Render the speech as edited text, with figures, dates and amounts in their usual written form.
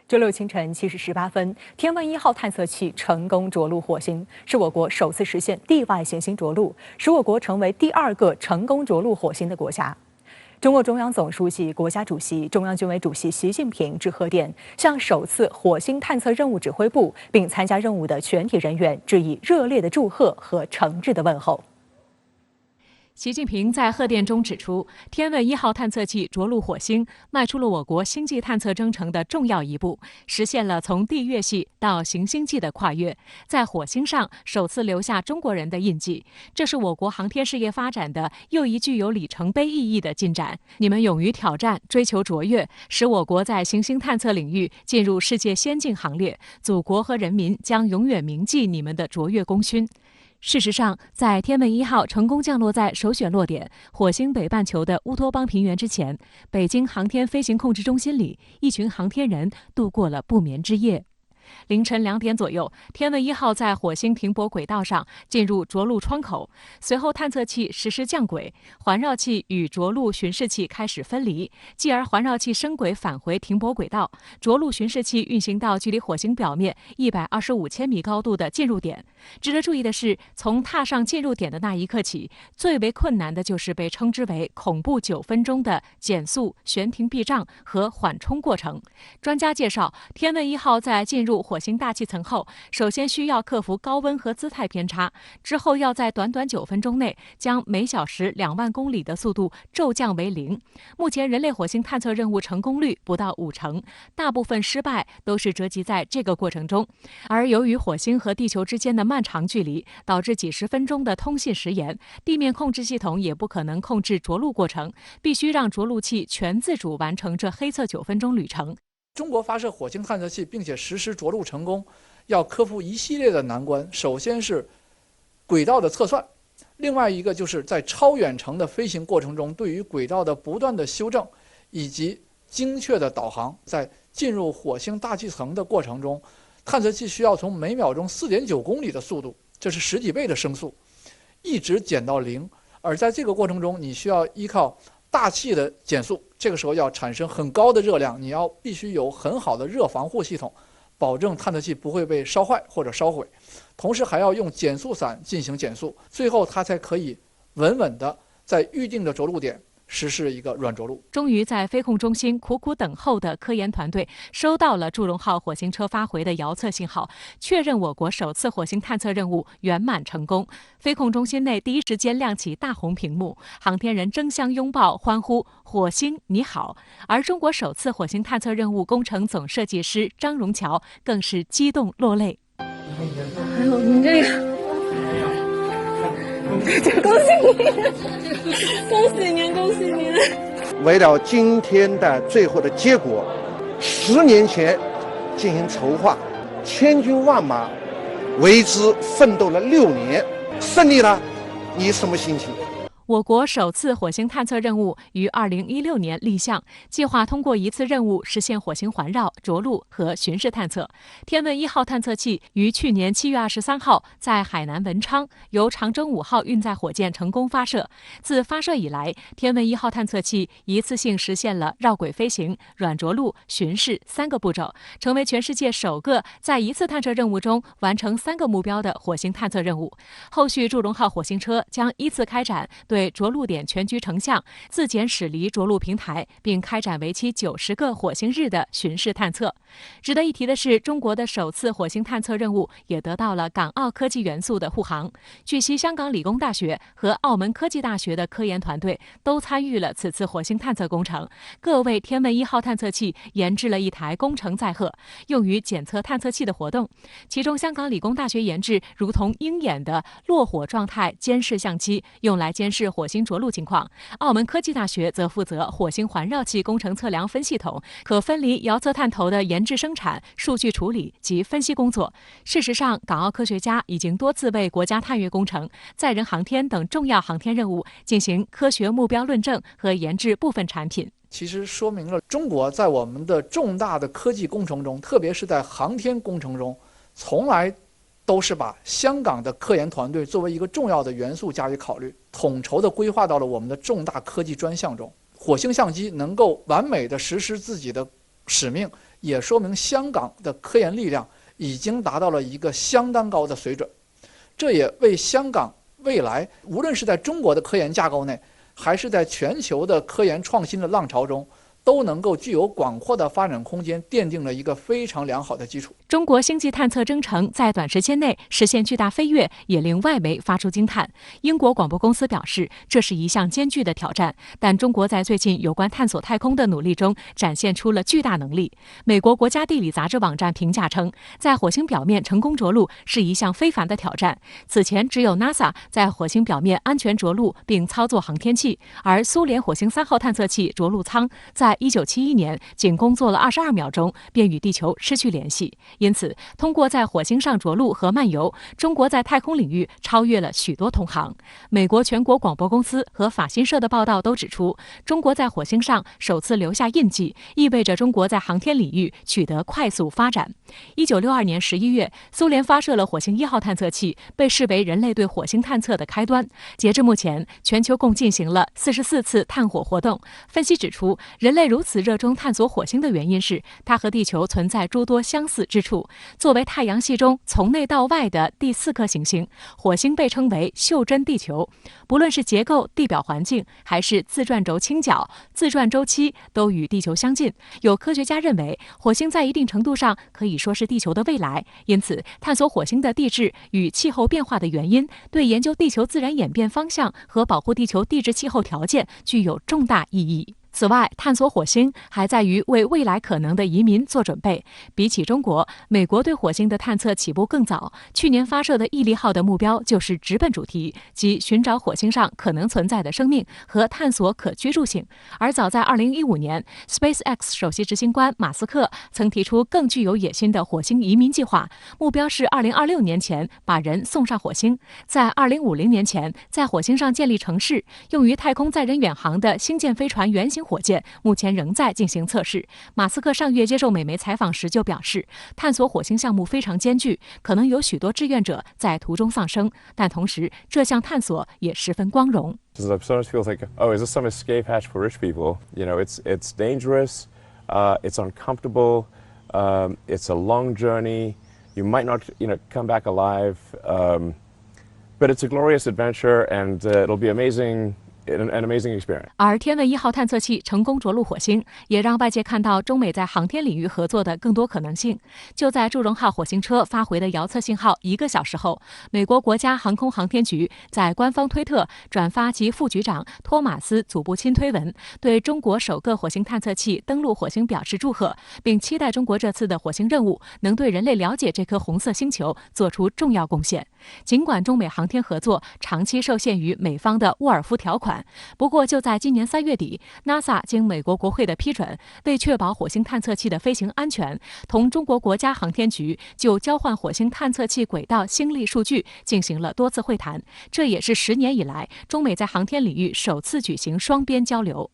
周六清晨7时18分，天问1号探测器成功着陆火星，是我国首次实现地外行星着陆，使我国成为第2个成功着陆火星的国家。中共中央总书记、国家主席、中央军委主席习近平致贺电，向首次火星探测任务指挥部并参加任务的全体人员致以热烈的祝贺和诚挚的问候。习近平在贺电中指出，天问1号探测器着陆火星，迈出了我国星际探测征程的重要一步，实现了从地月系到行星际的跨越，在火星上首次留下中国人的印记。这是我国航天事业发展的又一具有里程碑意义的进展。你们勇于挑战，追求卓越，使我国在行星探测领域进入世界先进行列。祖国和人民将永远铭记你们的卓越功勋。事实上，在天问1号成功降落在首选落点火星北半球的乌托邦平原之前，北京航天飞行控制中心里，一群航天人度过了不眠之夜。凌晨2点左右，天问1号在火星停泊轨道上进入着陆窗口，随后探测器实施降轨，环绕器与着陆巡视器开始分离，继而环绕器升轨返回停泊轨道，着陆巡视器运行到距离火星表面125千米高度的进入点。值得注意的是，从踏上进入点的那一刻起，最为困难的就是被称之为恐怖9分钟的减速、悬停避障和缓冲过程。专家介绍，天问1号在进入火星大气层后，首先需要克服高温和姿态偏差，之后要在短短9分钟内将每小时2万公里的速度骤降为0。目前人类火星探测任务成功率不到50%，大部分失败都是折戟在这个过程中。而由于火星和地球之间的漫长距离，导致几十分钟的通信时延，地面控制系统也不可能控制着陆过程，必须让着陆器全自主完成这黑色9分钟旅程。中国发射火星探测器并且实施着陆成功，要克服一系列的难关。首先是轨道的测算，另外一个就是在超远程的飞行过程中，对于轨道的不断的修正以及精确的导航。在进入火星大气层的过程中，探测器需要从每秒钟4.9公里的速度，这是10几倍的声速，一直减到0。而在这个过程中，你需要依靠大气的减速，这个时候要产生很高的热量，你必须有很好的热防护系统，保证探测器不会被烧坏或者烧毁，同时还要用减速伞进行减速，最后它才可以稳稳的在预定的着陆点实施一个软着陆。终于在飞控中心苦苦等候的科研团队收到了祝融号火星车发回的遥测信号，确认我国首次火星探测任务圆满成功。飞控中心内第一时间亮起大红屏幕，航天人争相拥抱欢呼火星你好。而中国首次火星探测任务工程总设计师张荣桥更是激动落泪。哎呦，你这个恭喜你，恭喜您，恭喜您！为了今天的最后的结果，10年前进行筹划，千军万马为之奋斗了6年，胜利了，你什么心情？我国首次火星探测任务于2016年立项，计划通过一次任务实现火星环绕、着陆和巡视探测。天问1号探测器于去年7月23号在海南文昌由长征5号运载火箭成功发射。自发射以来，天问1号探测器一次性实现了绕轨飞行、软着陆、巡视3个步骤，成为全世界首个在一次探测任务中完成3个目标的火星探测任务。后续祝融号火星车将依次开展对着陆点全局成像、自检驶离着陆平台，并开展为期90个火星日的巡视探测。值得一提的是，中国的首次火星探测任务也得到了港澳科技元素的护航。据悉，香港理工大学和澳门科技大学的科研团队都参与了此次火星探测工程，各为天问1号探测器研制了一台工程载荷，用于检测探测器的活动。其中，香港理工大学研制如同鹰眼的落火状态监视相机，用来监视火星着陆情况；澳门科技大学则负责火星环绕器工程测量分系统、可分离遥测探头的研制生产、数据处理及分析工作。事实上，港澳科学家已经多次为国家探月工程、载人航天等重要航天任务进行科学目标论证和研制部分产品。其实说明了中国在我们的重大的科技工程中，特别是在航天工程中，从来都是把香港的科研团队作为一个重要的元素加以考虑，统筹的规划到了我们的重大科技专项中。火星相机能够完美的实施自己的使命，也说明香港的科研力量已经达到了一个相当高的水准。这也为香港未来无论是在中国的科研架构内，还是在全球的科研创新的浪潮中，都能够具有广阔的发展空间，奠定了一个非常良好的基础。中国星际探测征程在短时间内实现巨大飞跃，也令外媒发出惊叹。英国广播公司表示，这是一项艰巨的挑战，但中国在最近有关探索太空的努力中展现出了巨大能力。美国国家地理杂志网站评价称，在火星表面成功着陆是一项非凡的挑战。此前只有 NASA 在火星表面安全着陆并操作航天器，而苏联火星3号探测器着陆舱在1971年仅工作了22秒钟，便与地球失去联系。因此，通过在火星上着陆和漫游，中国在太空领域超越了许多同行。美国全国广播公司和法新社的报道都指出，中国在火星上首次留下印记，意味着中国在航天领域取得快速发展。1962年11月，苏联发射了火星1号探测器，被视为人类对火星探测的开端。截至目前，全球共进行了44次探火活动。分析指出，人类如此热衷探索火星的原因是，它和地球存在诸多相似之处。作为太阳系中从内到外的第4颗行星，火星被称为袖珍地球。不论是结构、地表环境，还是自转轴倾角、自转周期，都与地球相近。有科学家认为，火星在一定程度上可以说是地球的未来。因此，探索火星的地质与气候变化的原因，对研究地球自然演变方向和保护地球地质气候条件具有重大意义。此外，探索火星还在于为未来可能的移民做准备。比起中国，美国对火星的探测起步更早。去年发射的毅力号的目标就是直奔主题，即寻找火星上可能存在的生命和探索可居住性。而早在2015年 ，SpaceX 首席执行官马斯克曾提出更具有野心的火星移民计划，目标是2026年前把人送上火星，在2050年前在火星上建立城市。用于太空载人远航的星舰飞船原型火箭目前仍在进行测试。马斯克上月接受美媒采访时就表示，探索火星项目非常艰巨，可能有许多志愿者在途中丧生，但同时这项探索也十分光荣。Sometimes people think, oh, is this some escape hatch for rich people? You know, it's dangerous, it's uncomfortable, it's a long journey. You might not, come back alive, but it's a glorious adventure, and it'll be amazing.An amazing experience. 而天问1号探测器成功着陆火星，也让外界看到中美在航天领域合作的更多可能性。就在祝融号火星车发回的遥测信号1个小时后，美国国家航空航天局在官方推特转发其副局长托马斯·祖布钦推文，对中国首个火星探测器登陆火星表示祝贺，并期待中国这次的火星任务能对人类了解这颗红色星球做出重要贡献。尽管中美航天合作长期受限于美方的沃尔夫条款，不过就在今年3月底 ，NASA 经美国国会的批准，为确保火星探测器的飞行安全，同中国国家航天局就交换火星探测器轨道星力数据进行了多次会谈。这也是10年以来中美在航天领域首次举行双边交流。